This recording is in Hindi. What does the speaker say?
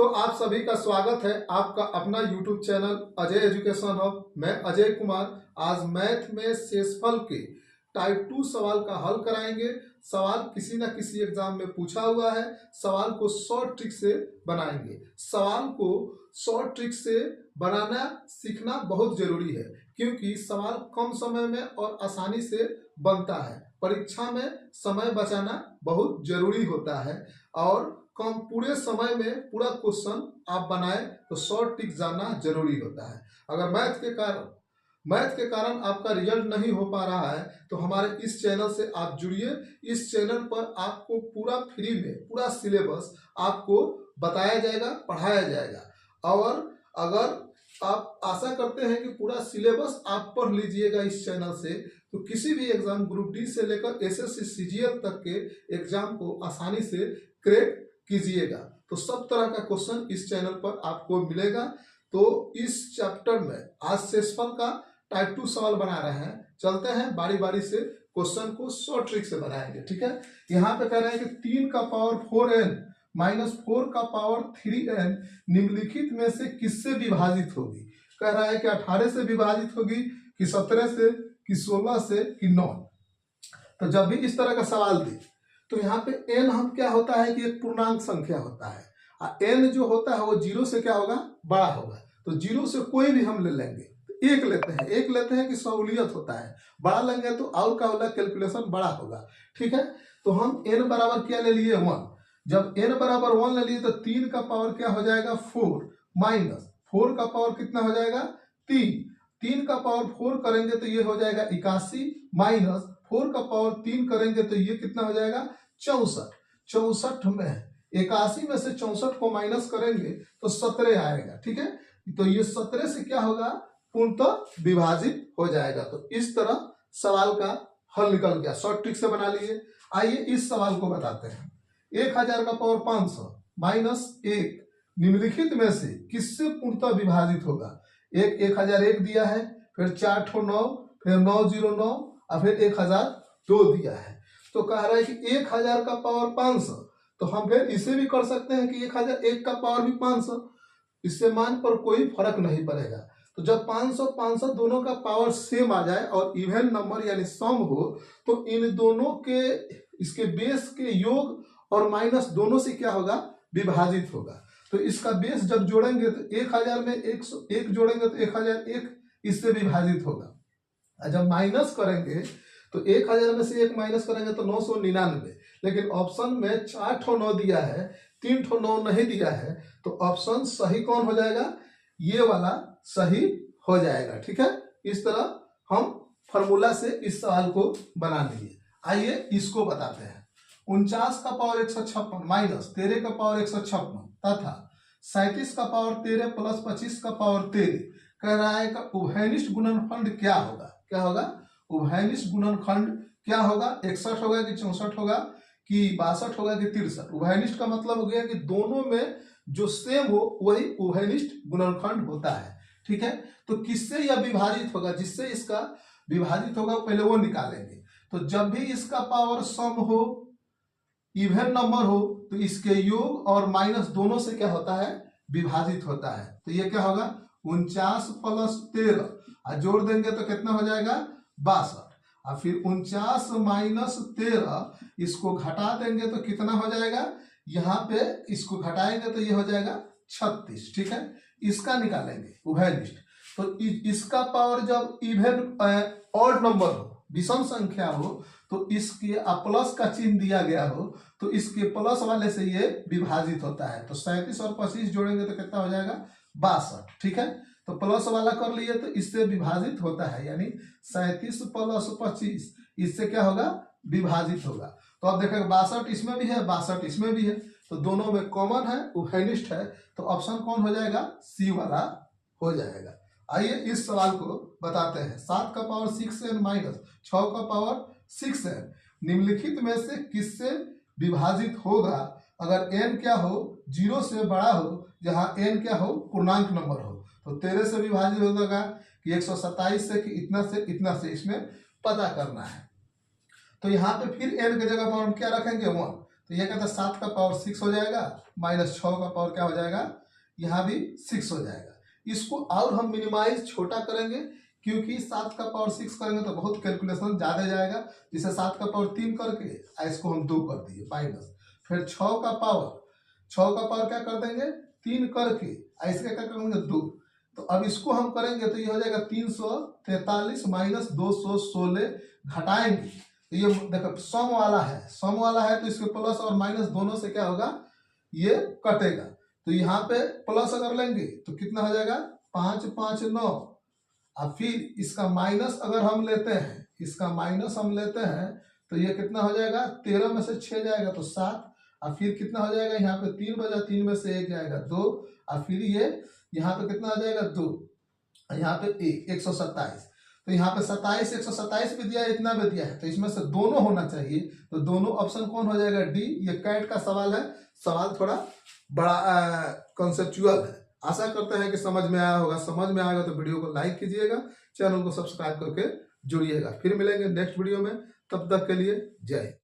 दोस्तों, आप सभी का स्वागत है आपका अपना YouTube channel Ajay education hub. मैं अजय कुमार आज मैथ में शेषफल के टाइप 2 सवाल का हल कराएंगे। सवाल किसी न किसी एग्जाम में पूछा हुआ है। सवाल को शॉर्ट ट्रिक से बनाएंगे। सवाल को शॉर्ट ट्रिक से बनाना सीखना बहुत जरूरी है, क्योंकि सवाल कम समय में और आसानी से बनता है। परीक्षा में समय बचाना बहुत जरूरी होता है और कम पूरे समय में पूरा क्वेश्चन आप बनाए तो शॉर्ट ट्रिक जानना जरूरी होता है। अगर मैथ के कारण आपका रिजल्ट नहीं हो पा रहा है तो हमारे इस चैनल से आप जुड़िए। इस चैनल पर आपको पूरा फ्री में पूरा सिलेबस आपको बताया जाएगा, पढ़ाया जाएगा। और अगर आप आशा करते हैं कि पूरा सिलेबस आप पढ़ लीजिएगा इस चैनल से, तो किसी भी एग्जाम ग्रुप डी से लेकर एसएससी सीजीएल तक के एग्जाम को आसानी से क्रैक कीजिएगा। तो सब तरह का क्वेश्चन इस चैनल पर आपको मिलेगा। तो इस चैप्टर में आज शेषफल का टाइप 2 सवाल बना रहे हैं। चलते हैं बारी बारी से क्वेश्चन को शॉर्ट ट्रिक से बनाएंगे। ठीक है, यहाँ पे कह रहे हैं कि 3 का पावर 4n माइनस 4 का पावर 3n निम्नलिखित में से किससे विभाजित होगी। कह रहा है कि 18 से विभाजित होगी कि 17 से कि 16 से कि 9। तो जब भी इस तरह का सवाल दे तो यहाँ पे n हम क्या होता है कि एक पूर्णांक संख्या होता है और n जो होता है वो 0 से क्या होगा, बड़ा होगा। तो 0 से कोई भी हम ले लेंगे, तो एक लेते हैं कि सहूलियत होता है। बड़ा लेंगे तो और का होगा, कैलकुलेशन बड़ा होगा। ठीक है, तो हम n बराबर क्या ले लिए 1। जब n बराबर 1 ले लिए तो 3 का पावर क्या हो जाएगा 4 माइनस 4 का पावर कितना हो जाएगा 3 का पावर 4 करेंगे तो ये हो जाएगा 81 माइनस 4 का पावर 3 करेंगे तो ये कितना हो जाएगा 64 में 81 में से 64 को माइनस करेंगे तो 17 आएगा। ठीक है, तो ये 17 से क्या होगा, पूर्णतः विभाजित हो जाएगा। तो इस तरह सवाल का हल निकल गया, शॉर्ट ट्रिक से बना लिए। आइए इस सवाल को बताते हैं। 1000 का पावर 500 माइनस 1 निम्नलिखित में से किससे पूर्णतः विभाजित होगा। 1001 दिया है, फिर 4 ठो 9, फिर 909 और फिर 1002 दिया है। तो कह रहा है कि 1000 का पावर 500, तो हम फिर इसे भी कर सकते हैं कि 1001 का पावर भी 500। इससे मान पर कोई फर्क नहीं पड़ेगा। तो जब 500 दोनों का पावर सेम आ जाए और इवन नंबर यानी सम हो, तो इन दोनों के इसके बेस के योग और माइनस दोनों से क्या होगा, विभाजित होगा। तो इसका बेस जब जोड़ेंगे तो 1000 में 101 जोड़ेंगे तो 1001 इससे विभाजित होगा। जब माइनस करेंगे तो 1000 में से 1 माइनस करेंगे तो 999। लेकिन ऑप्शन में 4 ठो 9 दिया है, 3 ठो 9 नहीं दिया है। तो ऑप्शन सही कौन हो जाएगा, ये वाला सही हो जाएगा। ठीक है, इस तरह हम फॉर्मूला से इस सवाल को बना लिए। आइए इसको बताते हैं। 49 का पावर 156 माइनस 13 का पावर 156 तथा 37 का पावर 13 प्लस 25 का पावर 13 कह रहा है कि उभयनिष्ठ गुणनखंड क्या होगा। क्या होगा, उभयनिष्ठ गुणनखंड क्या होगा, 61 होगा कि 64 होगा कि 62 होगा कि 63। उभयनिष्ठ का मतलब हो गया कि दोनों में जो सेम हो वही उभयनिष्ठ गुणनखंड होता है। ठीक है, तो किससे यह विभाजित होगा, जिससे इसका विभाजित होगा पहले वो निकालेंगे। तो जब भी इसका पावर सम हो, इवन नंबर हो, तो इसके योग और माइनस दोनों से क्या होता है, विभाजित होता है। तो ये क्या होगा 49 प्लस 13 और जोड़ देंगे तो कितना हो जाएगा 62 और फिर 49 माइनस 13 इसको घटा देंगे तो कितना हो जाएगा, यहाँ पे इसको घटाएंगे तो ये हो जाएगा 36। ठीक है, इसका निकालेंगे उभयनिष्ठ। तो इसका पावर जब इवन ऑड नंबर हो, विषम संख्या हो, तो इसके प्लस का चिन्ह दिया गया हो तो इसके प्लस वाले से ये विभाजित होता है। तो 37 और 25 जोड़ेंगे तो कितना हो जाएगा 62। ठीक है, तो प्लस वाला कर लिए तो इससे विभाजित होता है, यानी 37 प्लस 25 इससे क्या होगा, विभाजित होगा। तो अब देखेंगे 62 इसमें भी है, 62 इसमें भी है, तो दोनों में कॉमन है, उभयनिष्ठ है। तो ऑप्शन कौन हो जाएगा, सी वाला हो जाएगा। आइए इस सवाल को बताते हैं। 7 का पावर 6n माइनस 6 का पावर 6n निम्नलिखित में से किससे विभाजित होगा अगर n क्या हो 0 से बड़ा हो, जहां n क्या हो पूर्णांक नंबर हो। तो 13 से विभाजित होगा कि 127 से कि इतना से इसमें पता करना है। तो यहाँ पे फिर n की जगह पर हम क्या रखेंगे 1। तो ये कहता है 7 का पावर 6 हो जाएगा, माइनस 6 का पावर क्या हो जाएगा, यहाँ भी 6 हो जाएगा। इसको और हम मिनिमाइज छोटा करेंगे, क्योंकि 7 का पावर 6 करेंगे तो बहुत कैलकुलेशन ज़्यादा जाएगा। जिसे 7 का पावर 3 करके इसको हम 2 कर दिए माइनस, फिर 6 का पावर क्या कर देंगे 3 करके इसका क्या करेंगे 2। तो अब इसको हम करेंगे तो ये हो जाएगा 343 माइनस 216 घटाएंगे तो ये देखो सम वाला है तो इसके प्लस और माइनस दोनों से क्या होगा, ये कटेगा। तो यहाँ पे प्लस अगर लेंगे तो कितना हो जाएगा 5 5 9, और फिर इसका माइनस अगर हम लेते हैं तो ये कितना हो जाएगा 13 में से 6 जाएगा तो 7, और फिर कितना हो जाएगा यहाँ पे 3 बजा, 3 में से 1 जाएगा 2, और फिर ये यहाँ पे कितना आ जाएगा 2, यहाँ पे 127। तो यहाँ पे 27 127 भी दिया है, इतना भी दिया है, तो इसमें से दोनों होना चाहिए। तो दोनों ऑप्शन कौन हो जाएगा, डी। ये कैट का सवाल है, सवाल थोड़ा बड़ा कॉन्सेप्चुअल है। आशा करते हैं कि समझ में आया होगा। समझ में आएगा तो वीडियो को लाइक कीजिएगा, चैनल को सब्सक्राइब करके जुड़िएगा। फिर मिलेंगे नेक्स्ट वीडियो में, तब तक के लिए जय।